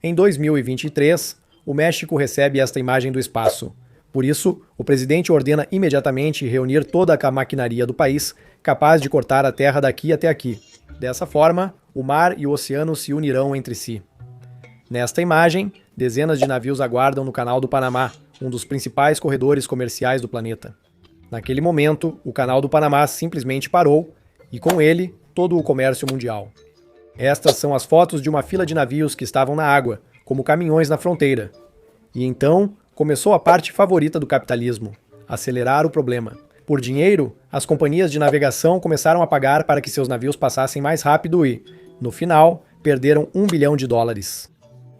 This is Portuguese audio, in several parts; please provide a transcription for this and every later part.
Em 2023, o México recebe esta imagem do espaço. Por isso, o presidente ordena imediatamente reunir toda a maquinaria do país capaz de cortar a terra daqui até aqui. Dessa forma, o mar e o oceano se unirão entre si. Nesta imagem, dezenas de navios aguardam no Canal do Panamá, um dos principais corredores comerciais do planeta. Naquele momento, o Canal do Panamá simplesmente parou, e com ele, todo o comércio mundial. Estas são as fotos de uma fila de navios que estavam na água, como caminhões na fronteira. E então, começou a parte favorita do capitalismo: acelerar o problema. Por dinheiro, as companhias de navegação começaram a pagar para que seus navios passassem mais rápido e, no final, perderam US$ 1 bilhão.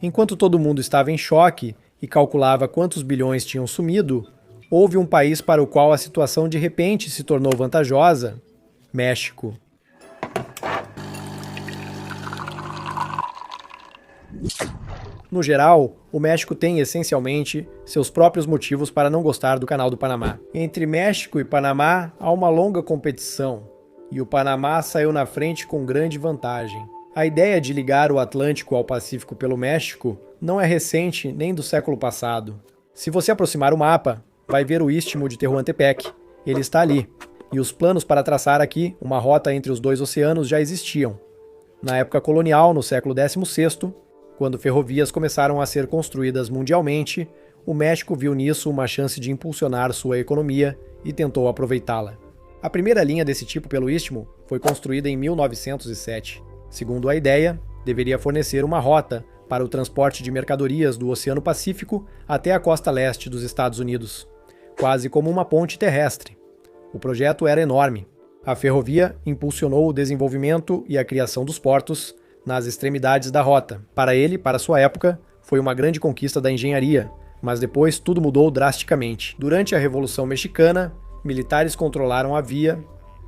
Enquanto todo mundo estava em choque e calculava quantos bilhões tinham sumido, houve um país para o qual a situação de repente se tornou vantajosa: México. No geral, o México tem essencialmente seus próprios motivos para não gostar do Canal do Panamá. Entre México e Panamá há uma longa competição, e o Panamá saiu na frente com grande vantagem. A ideia de ligar o Atlântico ao Pacífico pelo México não é recente nem do século passado. Se você aproximar o mapa, vai ver o Istmo de Tehuantepec. Ele está ali, e os planos para traçar aqui uma rota entre os dois oceanos já existiam. Na época colonial, no século XVI, quando ferrovias começaram a ser construídas mundialmente, o México viu nisso uma chance de impulsionar sua economia e tentou aproveitá-la. A primeira linha desse tipo pelo Istmo foi construída em 1907. Segundo a ideia, deveria fornecer uma rota para o transporte de mercadorias do Oceano Pacífico até a costa leste dos Estados Unidos, quase como uma ponte terrestre. O projeto era enorme. A ferrovia impulsionou o desenvolvimento e a criação dos portos nas extremidades da rota. Para sua época, foi uma grande conquista da engenharia, mas depois tudo mudou drasticamente. Durante a Revolução Mexicana, militares controlaram a via,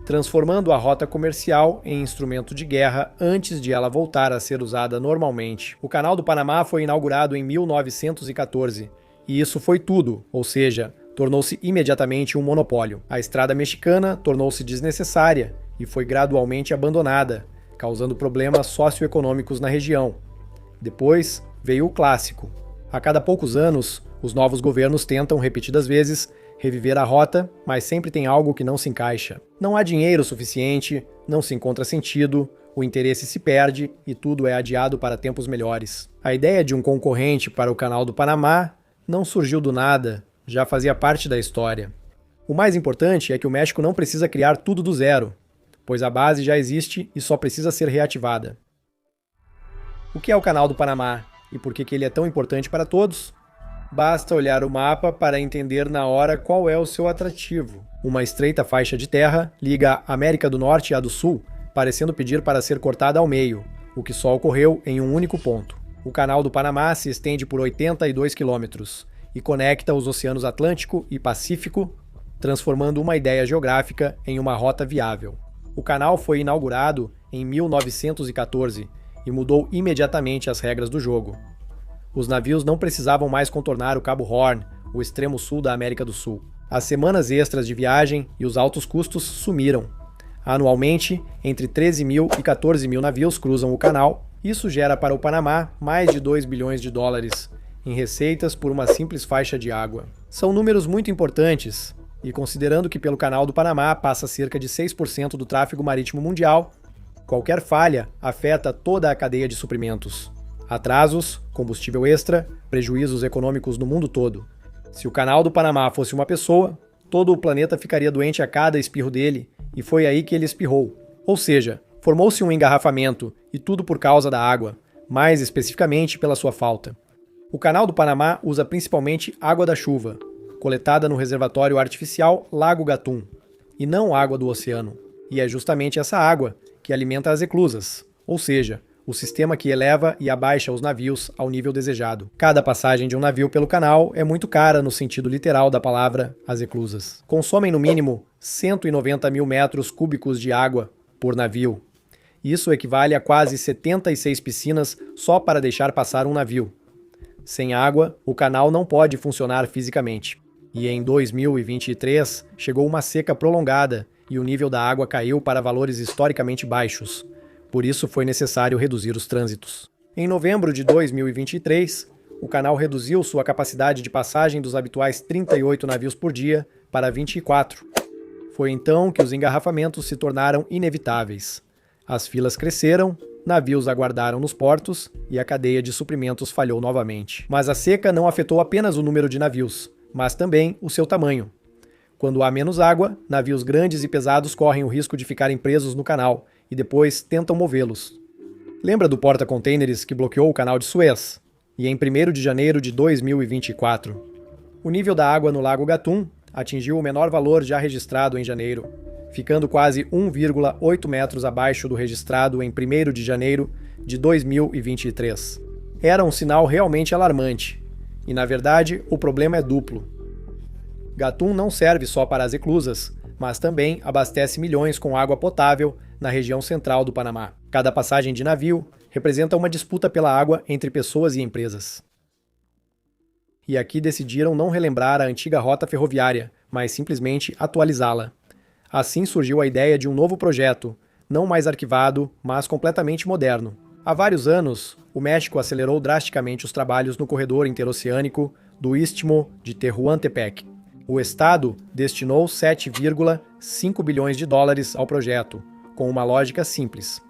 transformando a rota comercial em instrumento de guerra antes de ela voltar a ser usada normalmente. O Canal do Panamá foi inaugurado em 1914, e isso foi tudo, ou seja, tornou-se imediatamente um monopólio. A estrada mexicana tornou-se desnecessária e foi gradualmente abandonada, causando problemas socioeconômicos na região. Depois veio o clássico. A cada poucos anos, os novos governos tentam, repetidas vezes, reviver a rota, mas sempre tem algo que não se encaixa. Não há dinheiro suficiente, não se encontra sentido, o interesse se perde e tudo é adiado para tempos melhores. A ideia de um concorrente para o Canal do Panamá não surgiu do nada, já fazia parte da história. O mais importante é que o México não precisa criar tudo do zero, pois a base já existe e só precisa ser reativada. O que é o Canal do Panamá e por que ele é tão importante para todos? Basta olhar o mapa para entender na hora qual é o seu atrativo. Uma estreita faixa de terra liga a América do Norte à do Sul, parecendo pedir para ser cortada ao meio, o que só ocorreu em um único ponto. O Canal do Panamá se estende por 82 quilômetros e conecta os oceanos Atlântico e Pacífico, transformando uma ideia geográfica em uma rota viável. O canal foi inaugurado em 1914 e mudou imediatamente as regras do jogo. Os navios não precisavam mais contornar o Cabo Horn, o extremo sul da América do Sul. As semanas extras de viagem e os altos custos sumiram. Anualmente, entre 13 mil e 14 mil navios cruzam o canal. Isso gera para o Panamá mais de US$ 2 bilhões em receitas por uma simples faixa de água. São números muito importantes, e considerando que pelo Canal do Panamá passa cerca de 6% do tráfego marítimo mundial, qualquer falha afeta toda a cadeia de suprimentos. Atrasos, combustível extra, prejuízos econômicos no mundo todo. Se o Canal do Panamá fosse uma pessoa, todo o planeta ficaria doente a cada espirro dele, e foi aí que ele espirrou. Ou seja, formou-se um engarrafamento, e tudo por causa da água, mais especificamente pela sua falta. O Canal do Panamá usa principalmente água da chuva, coletada no reservatório artificial Lago Gatun, e não água do oceano. E é justamente essa água que alimenta as eclusas, ou seja, o sistema que eleva e abaixa os navios ao nível desejado. Cada passagem de um navio pelo canal é muito cara no sentido literal da palavra, as eclusas. Consomem no mínimo 190 mil metros cúbicos de água por navio. Isso equivale a quase 76 piscinas só para deixar passar um navio. Sem água, o canal não pode funcionar fisicamente. E em 2023, chegou uma seca prolongada e o nível da água caiu para valores historicamente baixos. Por isso foi necessário reduzir os trânsitos. Em novembro de 2023, o canal reduziu sua capacidade de passagem dos habituais 38 navios por dia para 24. Foi então que os engarrafamentos se tornaram inevitáveis. As filas cresceram, navios aguardaram nos portos e a cadeia de suprimentos falhou novamente. Mas a seca não afetou apenas o número de navios, mas também o seu tamanho. Quando há menos água, navios grandes e pesados correm o risco de ficarem presos no canal e depois tentam movê-los. Lembra do porta-contêineres que bloqueou o canal de Suez? E em 1º de janeiro de 2024, o nível da água no Lago Gatun atingiu o menor valor já registrado em janeiro, ficando quase 1,8 metros abaixo do registrado em 1º de janeiro de 2023. Era um sinal realmente alarmante, e na verdade o problema é duplo. Gatun não serve só para as eclusas, mas também abastece milhões com água potável na região central do Panamá. Cada passagem de navio representa uma disputa pela água entre pessoas e empresas. E aqui decidiram não relembrar a antiga rota ferroviária, mas simplesmente atualizá-la. Assim surgiu a ideia de um novo projeto, não mais arquivado, mas completamente moderno. Há vários anos, o México acelerou drasticamente os trabalhos no corredor interoceânico do Istmo de Tehuantepec. O Estado destinou 7,5 bilhões de dólares ao projeto, com uma lógica simples: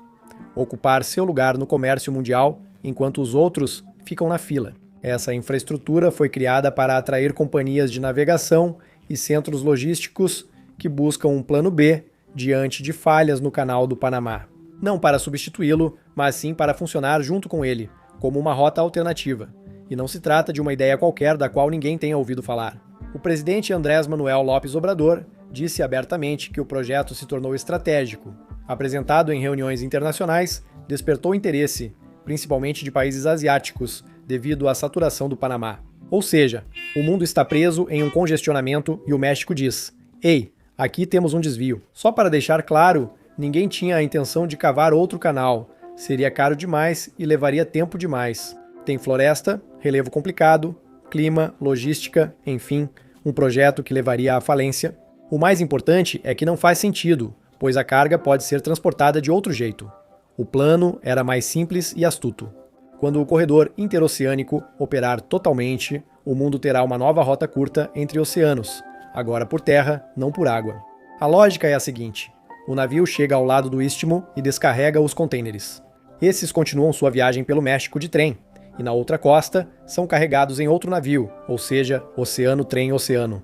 ocupar seu lugar no comércio mundial enquanto os outros ficam na fila. Essa infraestrutura foi criada para atrair companhias de navegação e centros logísticos que buscam um plano B diante de falhas no Canal do Panamá. Não para substituí-lo, mas sim para funcionar junto com ele, como uma rota alternativa. E não se trata de uma ideia qualquer da qual ninguém tenha ouvido falar. O presidente Andrés Manuel López Obrador disse abertamente que o projeto se tornou estratégico. Apresentado em reuniões internacionais, despertou interesse, principalmente de países asiáticos, devido à saturação do Panamá. Ou seja, o mundo está preso em um congestionamento e o México diz: "Ei, aqui temos um desvio." Só para deixar claro, ninguém tinha a intenção de cavar outro canal. Seria caro demais e levaria tempo demais. Tem floresta, relevo complicado, clima, logística, enfim, um projeto que levaria à falência. O mais importante é que não faz sentido, pois a carga pode ser transportada de outro jeito. O plano era mais simples e astuto. Quando o corredor interoceânico operar totalmente, o mundo terá uma nova rota curta entre oceanos, agora por terra, não por água. A lógica é a seguinte: o navio chega ao lado do istmo e descarrega os contêineres. Esses continuam sua viagem pelo México de trem, e na outra costa são carregados em outro navio, ou seja, oceano-trem-oceano.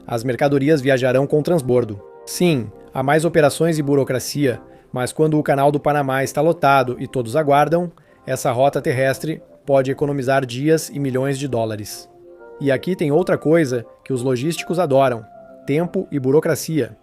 As mercadorias viajarão com transbordo. Sim, há mais operações e burocracia, mas quando o Canal do Panamá está lotado e todos aguardam, essa rota terrestre pode economizar dias e milhões de dólares. E aqui tem outra coisa que os logísticos adoram: tempo e burocracia.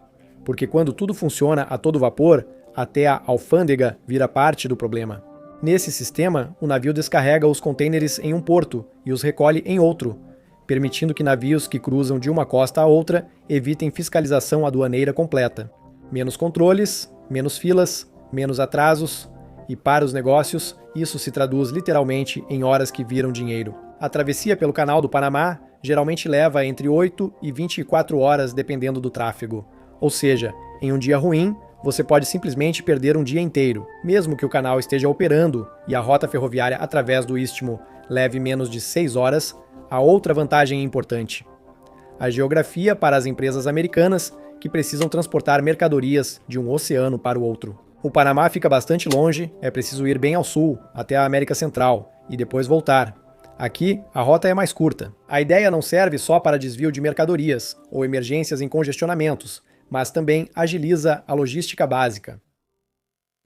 Porque quando tudo funciona a todo vapor, até a alfândega vira parte do problema. Nesse sistema, o navio descarrega os contêineres em um porto e os recolhe em outro, permitindo que navios que cruzam de uma costa a outra evitem fiscalização aduaneira completa. Menos controles, menos filas, menos atrasos, e para os negócios, isso se traduz literalmente em horas que viram dinheiro. A travessia pelo Canal do Panamá geralmente leva entre 8 e 24 horas dependendo do tráfego. Ou seja, em um dia ruim, você pode simplesmente perder um dia inteiro. Mesmo que o canal esteja operando e a rota ferroviária através do istmo leve menos de 6 horas, há outra vantagem importante: a geografia para as empresas americanas que precisam transportar mercadorias de um oceano para o outro. O Panamá fica bastante longe, é preciso ir bem ao sul, até a América Central, e depois voltar. Aqui, a rota é mais curta. A ideia não serve só para desvio de mercadorias ou emergências em congestionamentos, mas também agiliza a logística básica.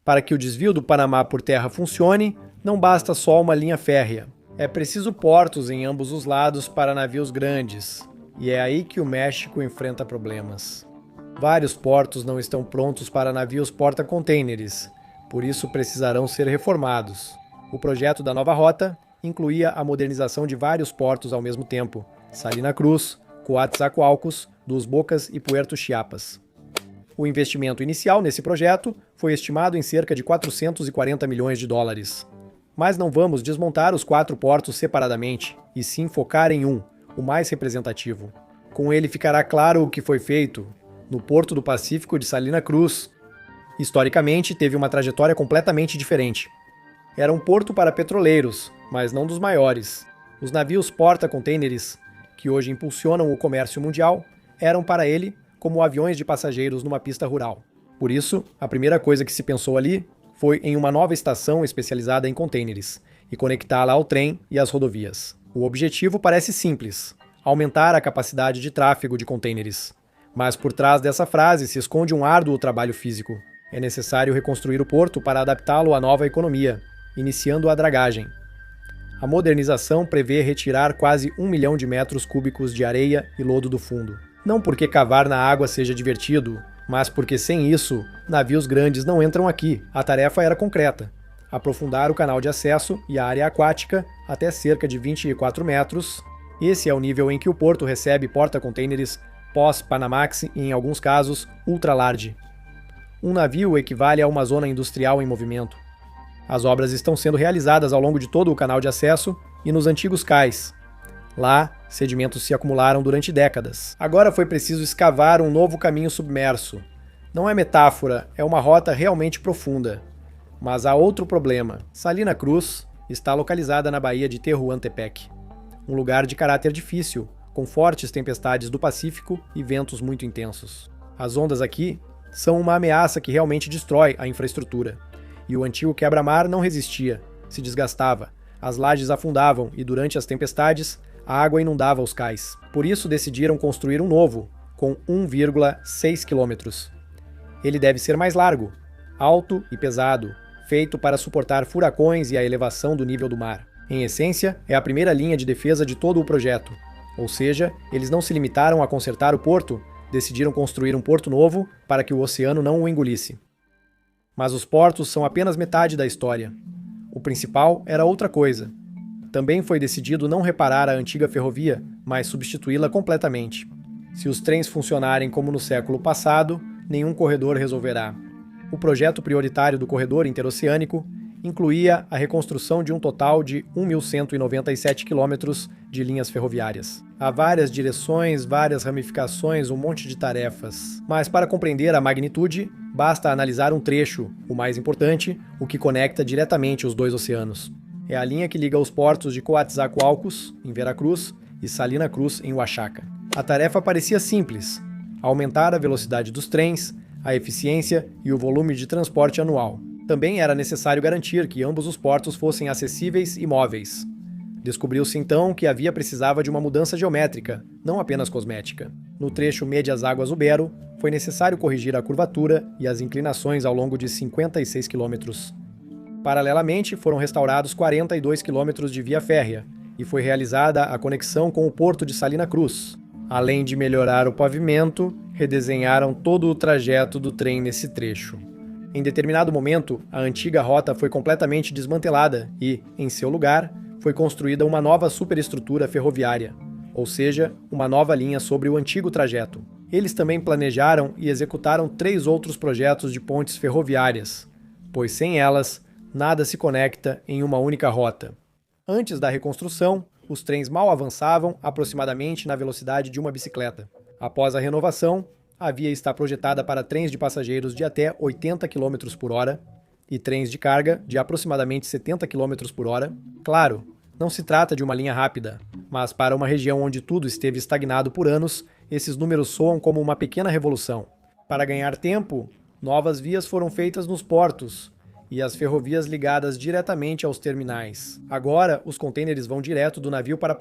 Para que o desvio do Panamá por terra funcione, não basta só uma linha férrea. É preciso portos em ambos os lados para navios grandes, e é aí que o México enfrenta problemas. Vários portos não estão prontos para navios porta-contêineres, por isso precisarão ser reformados. O projeto da nova rota incluía a modernização de vários portos ao mesmo tempo: Salina Cruz, Coatzacoalcos, Dos Bocas e Puerto Chiapas. O investimento inicial nesse projeto foi estimado em cerca de 440 milhões de dólares. Mas não vamos desmontar os 4 portos separadamente, e sim focar em um, o mais representativo. Com ele ficará claro o que foi feito no Porto do Pacífico de Salina Cruz. Historicamente, teve uma trajetória completamente diferente. Era um porto para petroleiros, mas não dos maiores. Os navios porta-contêineres, que hoje impulsionam o comércio mundial, eram para ele como aviões de passageiros numa pista rural. Por isso, a primeira coisa que se pensou ali foi em uma nova estação especializada em contêineres e conectá-la ao trem e às rodovias. O objetivo parece simples: aumentar a capacidade de tráfego de contêineres. Mas por trás dessa frase se esconde um árduo trabalho físico. É necessário reconstruir o porto para adaptá-lo à nova economia, iniciando a dragagem. A modernização prevê retirar quase 1 milhão de metros cúbicos de areia e lodo do fundo. Não porque cavar na água seja divertido, mas porque sem isso, navios grandes não entram aqui. A tarefa era concreta: aprofundar o canal de acesso e a área aquática até cerca de 24 metros. Esse é o nível em que o porto recebe porta-contêineres pós-Panamax e, em alguns casos, ultra-large. Um navio equivale a uma zona industrial em movimento. As obras estão sendo realizadas ao longo de todo o canal de acesso e nos antigos cais. Lá, sedimentos se acumularam durante décadas. Agora foi preciso escavar um novo caminho submerso. Não é metáfora, é uma rota realmente profunda. Mas há outro problema. Salina Cruz está localizada na baía de Tehuantepec, um lugar de caráter difícil, com fortes tempestades do Pacífico e ventos muito intensos. As ondas aqui são uma ameaça que realmente destrói a infraestrutura. E o antigo quebra-mar não resistia, se desgastava, as lajes afundavam e durante as tempestades, a água inundava os cais. Por isso decidiram construir um novo, com 1,6 quilômetros. Ele deve ser mais largo, alto e pesado, feito para suportar furacões e a elevação do nível do mar. Em essência, é a primeira linha de defesa de todo o projeto. Ou seja, eles não se limitaram a consertar o porto, decidiram construir um porto novo para que o oceano não o engolisse. Mas os portos são apenas metade da história. O principal era outra coisa. Também foi decidido não reparar a antiga ferrovia, mas substituí-la completamente. Se os trens funcionarem como no século passado, nenhum corredor resolverá. O projeto prioritário do corredor interoceânico incluía a reconstrução de um total de 1.197 quilômetros de linhas ferroviárias. Há várias direções, várias ramificações, um monte de tarefas. Mas para compreender a magnitude, basta analisar um trecho, o mais importante, o que conecta diretamente os dois oceanos. É a linha que liga os portos de Coatzacoalcos, em Veracruz, e Salina Cruz, em Oaxaca. A tarefa parecia simples: aumentar a velocidade dos trens, a eficiência e o volume de transporte anual. Também era necessário garantir que ambos os portos fossem acessíveis e móveis. Descobriu-se então que a via precisava de uma mudança geométrica, não apenas cosmética. No trecho Médias Águas Ubero, foi necessário corrigir a curvatura e as inclinações ao longo de 56 quilômetros. Paralelamente, foram restaurados 42 quilômetros de via férrea e foi realizada a conexão com o porto de Salina Cruz. Além de melhorar o pavimento, redesenharam todo o trajeto do trem nesse trecho. Em determinado momento, a antiga rota foi completamente desmantelada e, em seu lugar, foi construída uma nova superestrutura ferroviária, ou seja, uma nova linha sobre o antigo trajeto. Eles também planejaram e executaram 3 outros projetos de pontes ferroviárias, pois sem elas, nada se conecta em uma única rota. Antes da reconstrução, os trens mal avançavam aproximadamente na velocidade de uma bicicleta. Após a renovação, a via está projetada para trens de passageiros de até 80 km por hora e trens de carga de aproximadamente 70 km por hora. Claro, não se trata de uma linha rápida, mas para uma região onde tudo esteve estagnado por anos, esses números soam como uma pequena revolução. Para ganhar tempo, novas vias foram feitas nos portos e as ferrovias ligadas diretamente aos terminais. Agora, os contêineres vão direto do navio para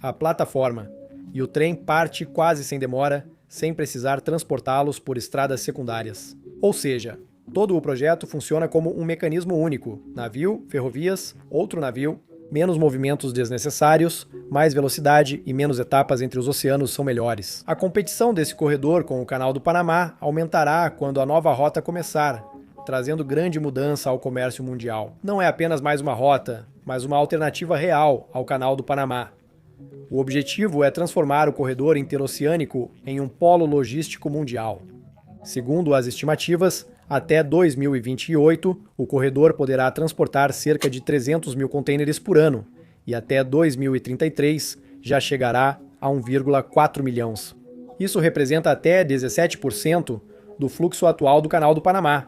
a plataforma, e o trem parte quase sem demora, sem precisar transportá-los por estradas secundárias. Ou seja, todo o projeto funciona como um mecanismo único: navio, ferrovias, outro navio, menos movimentos desnecessários, mais velocidade e menos etapas entre os oceanos são melhores. A competição desse corredor com o Canal do Panamá aumentará quando a nova rota começar, trazendo grande mudança ao comércio mundial. Não é apenas mais uma rota, mas uma alternativa real ao Canal do Panamá. O objetivo é transformar o corredor interoceânico em um polo logístico mundial. Segundo as estimativas, até 2028, o corredor poderá transportar cerca de 300 mil contêineres por ano, e até 2033 já chegará a 1,4 milhões. Isso representa até 17% do fluxo atual do Canal do Panamá.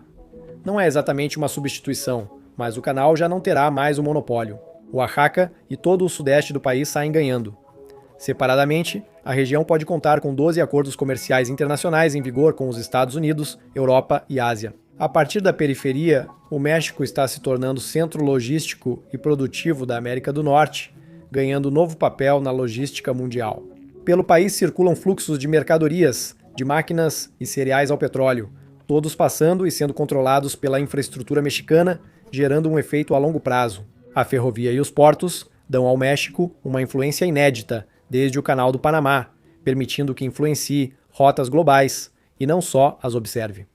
Não é exatamente uma substituição, mas o canal já não terá mais o monopólio. Oaxaca e todo o sudeste do país saem ganhando. Separadamente, a região pode contar com 12 acordos comerciais internacionais em vigor com os Estados Unidos, Europa e Ásia. A partir da periferia, o México está se tornando centro logístico e produtivo da América do Norte, ganhando novo papel na logística mundial. Pelo país circulam fluxos de mercadorias, de máquinas e cereais ao petróleo, todos passando e sendo controlados pela infraestrutura mexicana, gerando um efeito a longo prazo. A ferrovia e os portos dão ao México uma influência inédita desde o Canal do Panamá, permitindo que influencie rotas globais e não só as observe.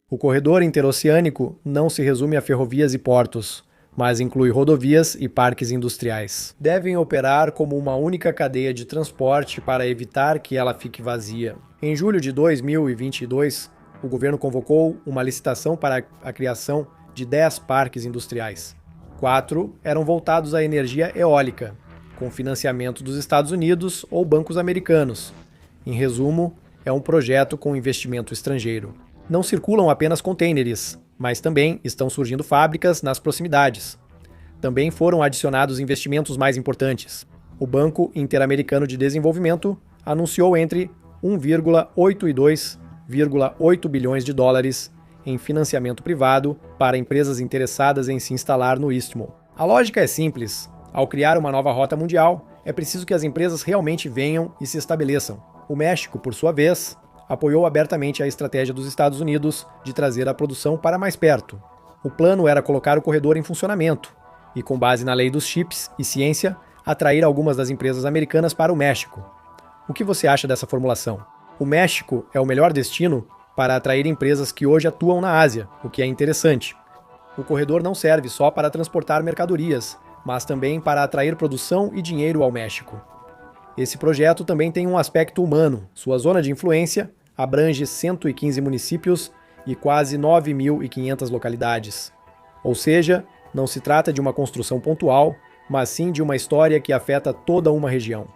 O corredor interoceânico não se resume a ferrovias e portos, mas inclui rodovias e parques industriais. Devem operar como uma única cadeia de transporte para evitar que ela fique vazia. Em julho de 2022, o governo convocou uma licitação para a criação de 10 parques industriais. 4 eram voltados à energia eólica, com financiamento dos Estados Unidos ou bancos americanos. Em resumo, é um projeto com investimento estrangeiro. Não circulam apenas contêineres, mas também estão surgindo fábricas nas proximidades. Também foram adicionados investimentos mais importantes. O Banco Interamericano de Desenvolvimento anunciou entre 1,8 e 2,8 bilhões de dólares em financiamento privado para empresas interessadas em se instalar no Istmo. A lógica é simples. Ao criar uma nova rota mundial, é preciso que as empresas realmente venham e se estabeleçam. O México, por sua vez, apoiou abertamente a estratégia dos Estados Unidos de trazer a produção para mais perto. O plano era colocar o corredor em funcionamento e, com base na lei dos chips e ciência, atrair algumas das empresas americanas para o México. O que você acha dessa formulação? O México é o melhor destino para atrair empresas que hoje atuam na Ásia, o que é interessante. O corredor não serve só para transportar mercadorias, mas também para atrair produção e dinheiro ao México. Esse projeto também tem um aspecto humano. Sua zona de influência abrange 115 municípios e quase 9.500 localidades. Ou seja, não se trata de uma construção pontual, mas sim de uma história que afeta toda uma região.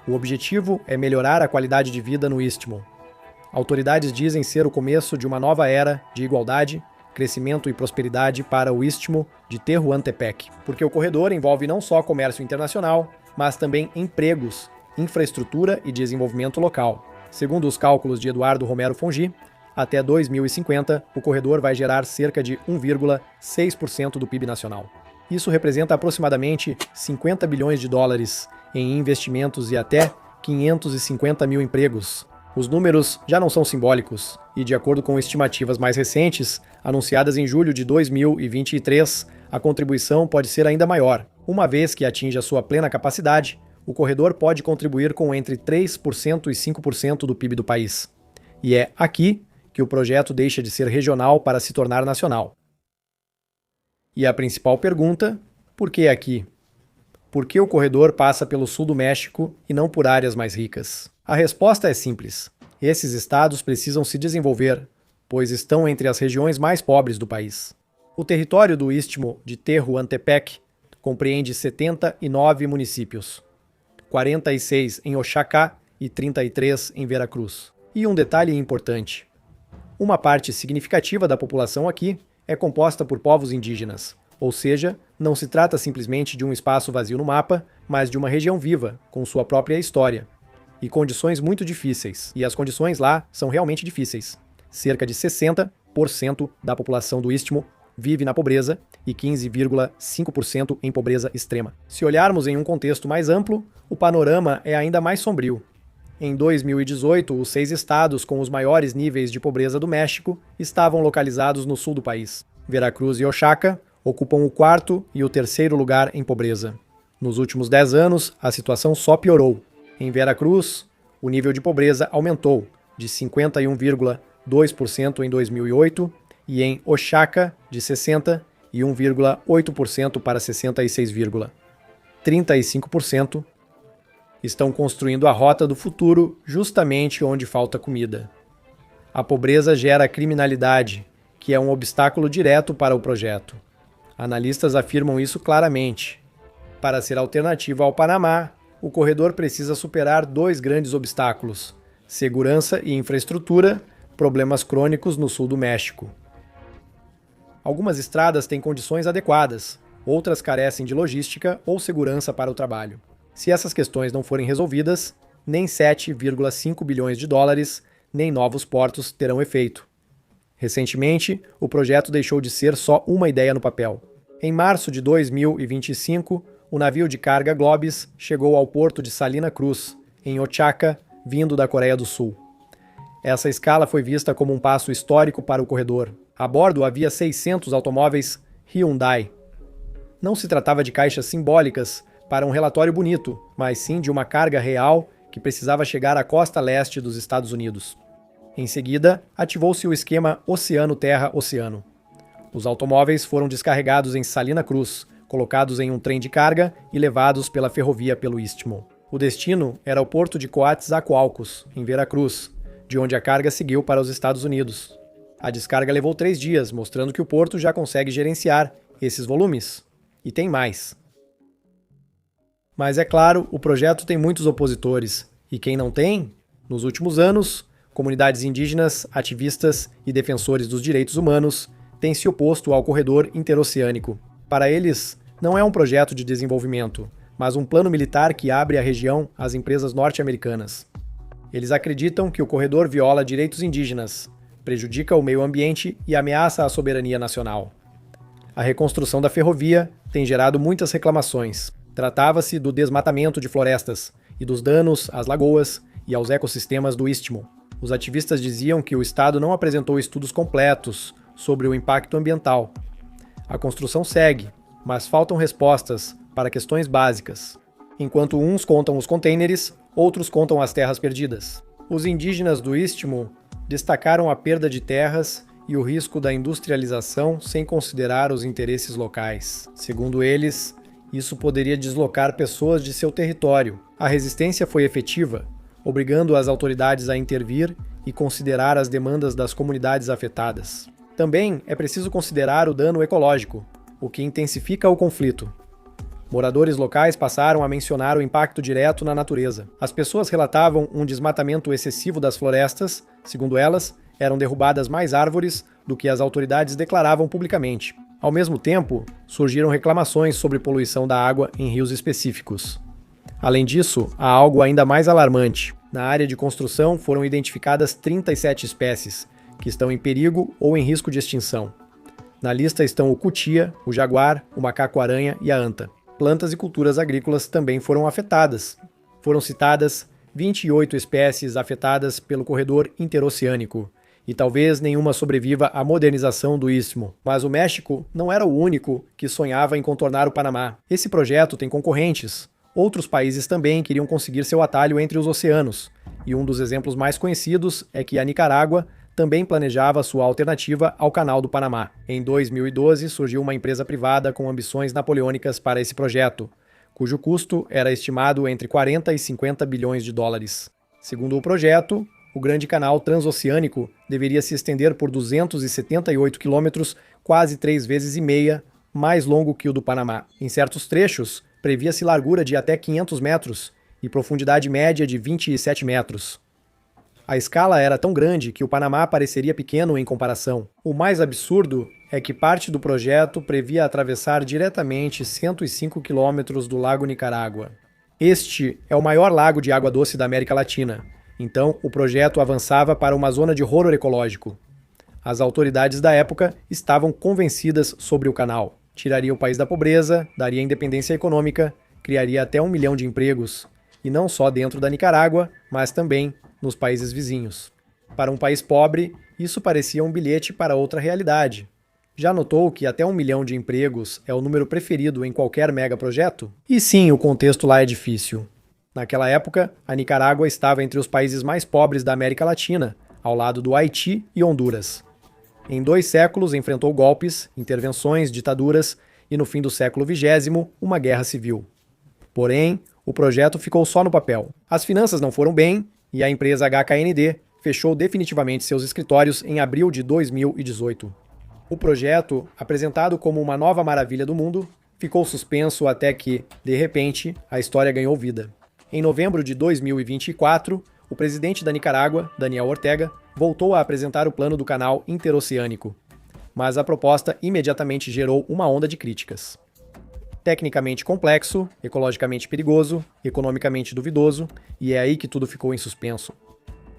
O objetivo é melhorar a qualidade de vida no Istmo. Autoridades dizem ser o começo de uma nova era de igualdade, crescimento e prosperidade para o Istmo de Tehuantepec, porque o corredor envolve não só comércio internacional, mas também empregos, infraestrutura e desenvolvimento local. Segundo os cálculos de Eduardo Romero Fongi, até 2050, o corredor vai gerar cerca de 1,6% do PIB nacional. Isso representa aproximadamente 50 bilhões de dólares em investimentos e até 550 mil empregos. Os números já não são simbólicos e, de acordo com estimativas mais recentes, anunciadas em julho de 2023, a contribuição pode ser ainda maior. Uma vez que atinja sua plena capacidade, o corredor pode contribuir com entre 3% e 5% do PIB do país. E é aqui que o projeto deixa de ser regional para se tornar nacional. E a principal pergunta, por que aqui? Por que o corredor passa pelo sul do México e não por áreas mais ricas? A resposta é simples. Esses estados precisam se desenvolver, pois estão entre as regiões mais pobres do país. O território do Istmo de Tehuantepec compreende 79 municípios, 46 em Oaxaca e 33 em Veracruz. E um detalhe importante: uma parte significativa da população aqui é composta por povos indígenas, ou seja, não se trata simplesmente de um espaço vazio no mapa, mas de uma região viva, com sua própria história. E condições muito difíceis. E as condições lá são realmente difíceis. Cerca de 60% da população do Istmo vive na pobreza e 15,5% em pobreza extrema. Se olharmos em um contexto mais amplo, o panorama é ainda mais sombrio. Em 2018, os 6 estados com os maiores níveis de pobreza do México estavam localizados no sul do país. Veracruz e Oaxaca ocupam o 4º e o 3º lugar em pobreza. Nos últimos 10 anos, a situação só piorou. Em Veracruz, o nível de pobreza aumentou de 51,2% em 2008 e em Oaxaca de 61,8% para 66,35%. 35% estão construindo a rota do futuro justamente onde falta comida. A pobreza gera criminalidade, que é um obstáculo direto para o projeto. Analistas afirmam isso claramente. Para ser alternativa ao Panamá, o corredor precisa superar 2 grandes obstáculos: segurança e infraestrutura, problemas crônicos no sul do México. Algumas estradas têm condições adequadas, outras carecem de logística ou segurança para o trabalho. Se essas questões não forem resolvidas, nem 7,5 bilhões de dólares, nem novos portos terão efeito. Recentemente, o projeto deixou de ser só uma ideia no papel. Em março de 2025, o navio de carga Globis chegou ao porto de Salina Cruz, em Ochaka, vindo da Coreia do Sul. Essa escala foi vista como um passo histórico para o corredor. A bordo havia 600 automóveis Hyundai. Não se tratava de caixas simbólicas para um relatório bonito, mas sim de uma carga real que precisava chegar à costa leste dos Estados Unidos. Em seguida, ativou-se o esquema Oceano-Terra-Oceano. Os automóveis foram descarregados em Salina Cruz, colocados em um trem de carga e levados pela ferrovia pelo Istmo. O destino era o porto de Coatzacoalcos, em Veracruz, de onde a carga seguiu para os Estados Unidos. A descarga levou 3 dias, mostrando que o porto já consegue gerenciar esses volumes. E tem mais. Mas é claro, o projeto tem muitos opositores. E quem não tem? Nos últimos anos, comunidades indígenas, ativistas e defensores dos direitos humanos têm se oposto ao corredor interoceânico. Para eles, não é um projeto de desenvolvimento, mas um plano militar que abre a região às empresas norte-americanas. Eles acreditam que o corredor viola direitos indígenas, prejudica o meio ambiente e ameaça a soberania nacional. A reconstrução da ferrovia tem gerado muitas reclamações. Tratava-se do desmatamento de florestas e dos danos às lagoas e aos ecossistemas do Istmo. Os ativistas diziam que o Estado não apresentou estudos completos sobre o impacto ambiental. A construção segue, mas faltam respostas para questões básicas. Enquanto uns contam os contêineres, outros contam as terras perdidas. Os indígenas do Istmo destacaram a perda de terras e o risco da industrialização sem considerar os interesses locais. Segundo eles, isso poderia deslocar pessoas de seu território. A resistência foi efetiva, obrigando as autoridades a intervir e considerar as demandas das comunidades afetadas. Também é preciso considerar o dano ecológico, o que intensifica o conflito. Moradores locais passaram a mencionar o impacto direto na natureza. As pessoas relatavam um desmatamento excessivo das florestas, segundo elas, eram derrubadas mais árvores do que as autoridades declaravam publicamente. Ao mesmo tempo, surgiram reclamações sobre poluição da água em rios específicos. Além disso, há algo ainda mais alarmante. Na área de construção foram identificadas 37 espécies, que estão em perigo ou em risco de extinção. Na lista estão o cutia, o jaguar, o macaco-aranha e a anta. Plantas e culturas agrícolas também foram afetadas. Foram citadas 28 espécies afetadas pelo corredor interoceânico, e talvez nenhuma sobreviva à modernização do Istmo. Mas o México não era o único que sonhava em contornar o Panamá. Esse projeto tem concorrentes. Outros países também queriam conseguir seu atalho entre os oceanos, e um dos exemplos mais conhecidos é que a Nicarágua também planejava sua alternativa ao Canal do Panamá. Em 2012, surgiu uma empresa privada com ambições napoleônicas para esse projeto, cujo custo era estimado entre 40 e 50 bilhões de dólares. Segundo o projeto, o Grande Canal Transoceânico deveria se estender por 278 quilômetros, quase 3 vezes e meia, mais longo que o do Panamá. Em certos trechos, previa-se largura de até 500 metros e profundidade média de 27 metros. A escala era tão grande que o Panamá pareceria pequeno em comparação. O mais absurdo é que parte do projeto previa atravessar diretamente 105 quilômetros do Lago Nicarágua. Este é o maior lago de água doce da América Latina, então o projeto avançava para uma zona de horror ecológico. As autoridades da época estavam convencidas sobre o canal. Tiraria o país da pobreza, daria independência econômica, criaria até 1 milhão de empregos, e não só dentro da Nicarágua, mas também nos países vizinhos. Para um país pobre, isso parecia um bilhete para outra realidade. Já notou que até 1 milhão de empregos é o número preferido em qualquer megaprojeto? E sim, o contexto lá é difícil. Naquela época, a Nicarágua estava entre os países mais pobres da América Latina, ao lado do Haiti e Honduras. Em 2 séculos enfrentou golpes, intervenções, ditaduras e no fim do século XX, uma guerra civil. Porém, o projeto ficou só no papel. As finanças não foram bem e a empresa HKND fechou definitivamente seus escritórios em abril de 2018. O projeto, apresentado como uma nova maravilha do mundo, ficou suspenso até que, de repente, a história ganhou vida. Em novembro de 2024, o presidente da Nicarágua, Daniel Ortega, voltou a apresentar o plano do Canal Interoceânico. mas a proposta imediatamente gerou uma onda de críticas. Tecnicamente complexo, ecologicamente perigoso, economicamente duvidoso, e é aí que tudo ficou em suspenso.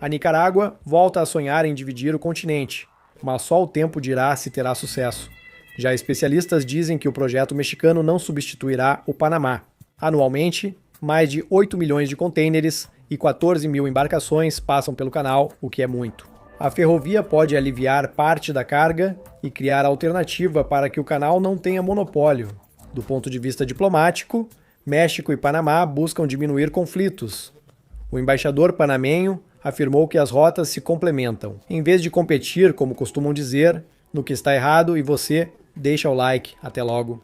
A Nicarágua volta a sonhar em dividir o continente, mas só o tempo dirá se terá sucesso. Já especialistas dizem que o projeto mexicano não substituirá o Panamá. Anualmente, mais de 8 milhões de contêineres e 14 mil embarcações passam pelo canal, o que é muito. A ferrovia pode aliviar parte da carga e criar alternativa para que o canal não tenha monopólio. Do ponto de vista diplomático, México e Panamá buscam diminuir conflitos. O embaixador panamenho afirmou que as rotas se complementam. Em vez de competir, como costumam dizer, no que está errado, e você deixa o like. Até logo.